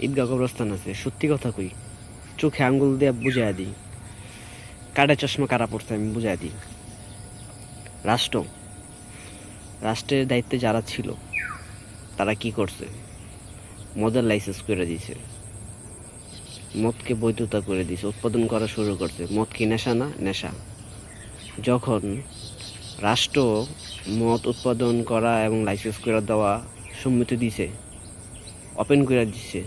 ঈদগাহ কবরস্থান আছে। সত্যি কথা কই, চোখে আঙ্গুল দিয়ে বুঝাইয়া দিই, কাটা চশমা কারা পড়ছে আমি বুঝাইয়া দিই। রাষ্ট্র রাষ্ট্রের দায়িত্বে যারা ছিল তারা কি করছে? মদের লাইসেন্স করে দিয়েছে, মদকে বৈধতা করে দিয়েছে, উৎপাদন করা শুরু করছে। মদ কি নেশা না? নেশা। যখন রাষ্ট্র মদ উৎপাদন করা এবং লাইসেন্স করে দেওয়া সম্মতি দিছে, ওপেন করে দিচ্ছে,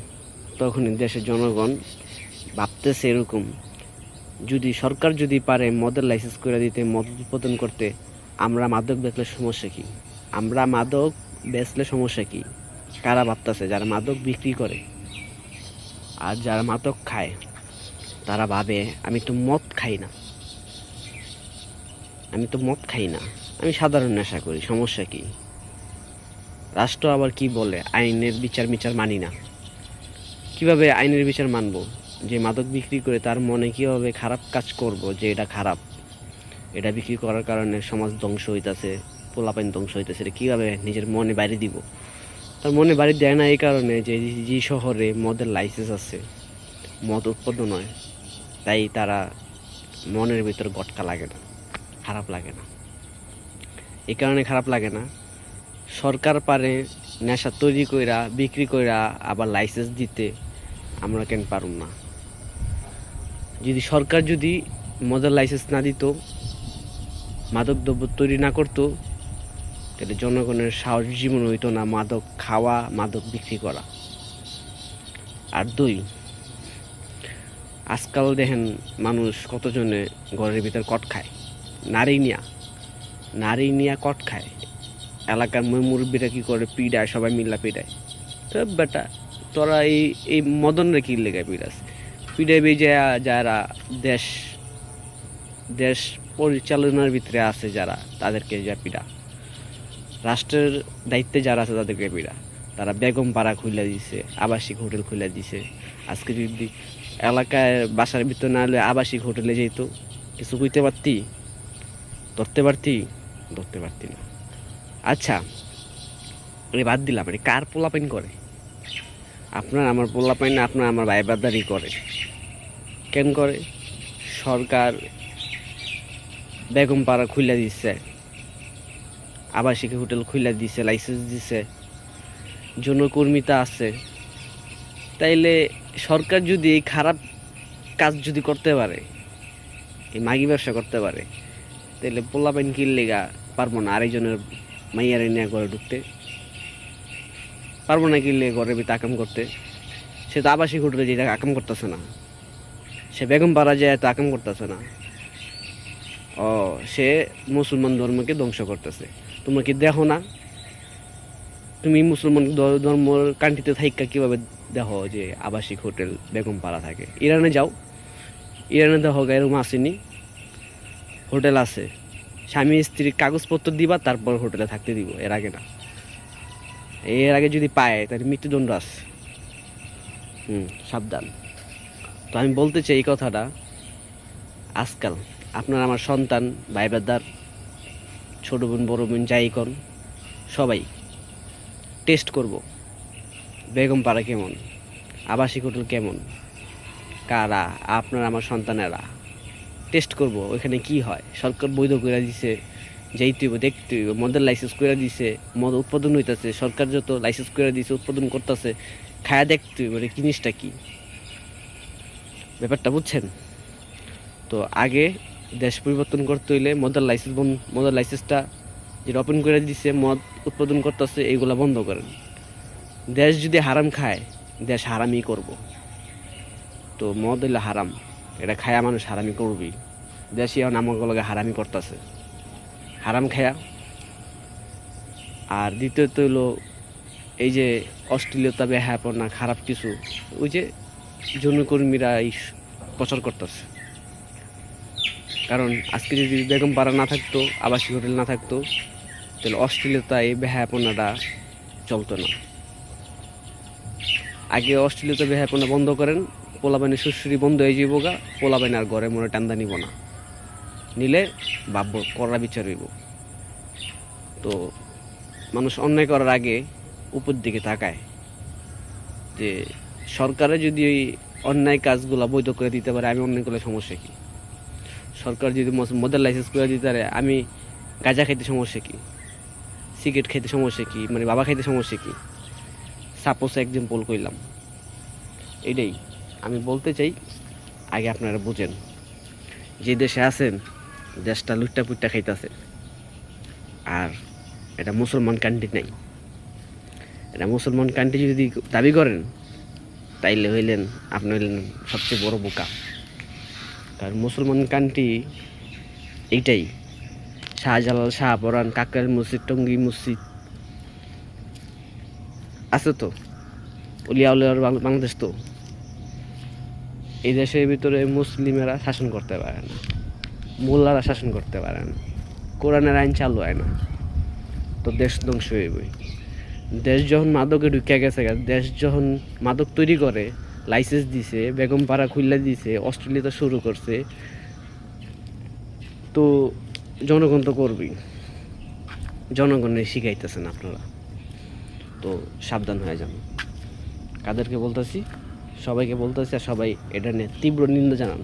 তখন দেশের জনগণ ভাবতেছে এরকম, যদি সরকার যদি পারে মদের লাইসেন্স করে দিতে, মদ উৎপাদন করতে, আমরা মাদক বেচলে সমস্যা কি? আমরা মাদক বেচলে সমস্যা কি? কারা ভাবতেছে? যারা মাদক বিক্রি করে আর যারা মাদক খায় তারা ভাবে আমি তো মদ খাই না, আমি সাধারণ নেশা করি, সমস্যা কি? রাষ্ট্র আবার কি বলে, আইনের বিচার মানি না। কিভাবে আইনের বিচার মানবো? যে মাদক বিক্রি করে তার মনে কীভাবে খারাপ কাজ করব, যে এটা খারাপ, এটা বিক্রি করার কারণে সমাজ ধ্বংস হইতেছে, পোলাপাইন ধ্বংস হইতেছে, এটা কীভাবে নিজের মনে বাড়ি দিব? তার মনে বাড়ি দেয় না এই কারণে যে শহরে মদের লাইসেন্স আছে, মদ উৎপাদন হয়, তাই তারা মনের ভিতর গটকা লাগে না, খারাপ লাগে না। এই কারণে খারাপ লাগে না, সরকার পারে নেশা তৈরি কইরা বিক্রি কইরা আবার লাইসেন্স দিতে, আমরা কেন পারুম না? যদি সরকার যদি মদের লাইসেন্স না দিত, মাদক দ্রব্য তৈরি না করতো, তাহলে জনগণের সাহস জীবন হইতো না মাদক খাওয়া, মাদক বিক্রি করা। আর দুই, আজকাল দেখেন মানুষ কতজনে ঘরের ভিতর কট খায়, নারী নিয়া কট খায়। এলাকার মুরব্বীরা কী করে, পিডায়, সবাই মিল্লা পিডায়। তো বেটা, তোরা এই মদনরে কি লেগে পিডাস? পিডাইবে যারা দেশ দেশ পরিচালনার ভিতরে আছে, যারা, তাদেরকে যা পিডা। রাষ্ট্রের দায়িত্বে যারা আছে তাদেরকে পিডা। তারা বেগম পাড়া খুলে দিছে, আবাসিক হোটেল খুলে দিছে। আজকে যদি এলাকায় বাসার ভিতর না হলে আবাসিক হোটেলে যেত, কিছু কইতে পারতি? ধরতে পারতি না। আচ্ছা, বাদ দিলাম, কার পোলাপাইন করে? আপনার আমার পোলাপাইন, আপনার আমার ভাই বাদারি করে। কেন করে? সরকার বেগম পাড়া খুলে দিচ্ছে, আবাসিক হোটেল খুলে দিছে, লাইসেন্স দিছে, জনকর্মীতা আছে। তাইলে সরকার যদি এই খারাপ কাজ যদি করতে পারে, এই মাগি ব্যবসা করতে পারে, তাহলে পোলাপাইন কির লেগা পারবো না আরেকজনের মাইয়ারে নিয়ে ঘরে ঢুকতে? পারবো না কিনলে ঘরের ভিতরে আকাম করতে? সে তো আবাসিক হোটেলে যে আকাম করতেছে না, সে বেগম পাড়া যায় তো আকাম করতেছে না। সে মুসলমান ধর্মকে ধ্বংস করতেছে। তোমরা কি দেখো না? তুমি মুসলমান ধর্মের কান্ট্রিতে থাইকা কীভাবে দেখো যে আবাসিক হোটেল বেগম পাড়া থাকে? ইরানে যাও, ইরানে দেখো এরকম আসেনি? হোটেল আছে, স্বামী স্ত্রীর কাগজপত্র দিবা, তারপর হোটেলে থাকতে দিব, এর আগে না। এর আগে যদি পায় তাহলে মৃত্যুদণ্ড আছে। সাবধান। তো আমি বলতে চাই এই কথাটা, আজকাল আপনার আমার সন্তান, ভাই ব্রাদার, ছোটো বোন, বড়ো বোন, যাই কর, সবাই টেস্ট করব বেগম পাড়া কেমন, আবাসিক হোটেল কেমন, কারা, আপনার আমার সন্তানেরা টেস্ট করব ওইখানে কি হয়। সরকার বৈধ করে দিছে, যাইতে হইব, দেখতে হইব। মদের লাইসেন্স করে দিছে, মদ উৎপাদন হইতেছে, সরকার যত লাইসেন্স করে দিছে, উৎপাদন করতেছে, খায়া দেখতে হইব জিনিসটা কি, ব্যাপারটা বুঝছেন? তো আগে দেশ পরিবর্তন করতে হইলে মদের লাইসেন্সটা যেটা ওপেন করে দিছে, মদ উৎপাদন করতেছে, এইগুলা বন্ধ করেন। দেশ যদি হারাম খায়, দেশ হারামই করব। তো মদ হইলে হারাম, এটা খায়া মানুষ হারামি করবেই। দেশে এখন আমাকে হারামি করতেছে, হারাম খায়া। আর দ্বিতীয়ত হলো এই যে অশ্লীলতা, বেহায়াপনা, খারাপ কিছু, ওই যে যৌনকর্মীরা এই প্রচার করতেছে। কারণ আজকে যদি বেগম পাড়া না থাকতো, আবাসিক হোটেল না থাকতো, তাহলে অশ্লীলতা, এই বেহায়াপনাটা চলতো না। আগে অশ্লীলতা, বেহায়াপনা বন্ধ করেন, পোলাবাইনের সুশ্রী বন্ধ হয়ে যাইব গা, পোলাবাইন আর ঘরে মনে টান্দা নিব না, নিলে ভাববো কড়া বিচার হইব। তো মানুষ অন্যায় করার আগে উপর দিকে তাকায় যে সরকারে যদি ওই অন্যায় কাজগুলো বৈধ করে দিতে পারে, আমি অন্যায় করলে সমস্যা কী? সরকার যদি মদের লাইসেন্স করে দিতে পারে, আমি গাঁজা খাইতে সমস্যা কী? সিগারেট খাইতে সমস্যা কী? মানে বাবা খাইতে সমস্যা কী? সাপোজ এক্সাম্পল কইলাম, এটাই আমি বলতে চাই। আগে আপনারা বুঝেন, যে দেশে আছেন দেশটা লুট্টা পুট্টা খাইতেছে, আর এটা মুসলমান কান্ট্রি নাই। এটা মুসলমান কান্ট্রি যদি দাবি করেন, তাইলে হইলেন আপনি হইলেন সবচেয়ে বড় বোকা। কারণ মুসলমান কান্ট্রি এইটাই, শাহজালাল, শাহপরান, কাকরাইল মসজিদ, টঙ্গী মসজিদ আছে তো, উলিয়া উলিয়ার বাংলাদেশ তো। এই দেশের ভিতরে মুসলিমেরা শাসন করতে পারে না, মোল্লারা শাসন করতে পারে না, কোরআনের আইন চালু হয় না, তো দেশ ধ্বংস হইবই। দেশ যখন মাদকে ঢুকে গেছে, দেশ যখন মাদক তৈরি করে, লাইসেন্স দিছে, বেগম পাড়া খুললা দিছে, অস্ট্রেলিয়াতে শুরু করছে, তো জনগণ তো করবেই। জনগণের শিখাইতেছেন আপনারা, তো সাবধান হয়ে যান। কাদেরকে বলতেছি? সবাইকে বলতেছি, আর সবাই এটা নিয়ে তীব্র নিন্দা জানান।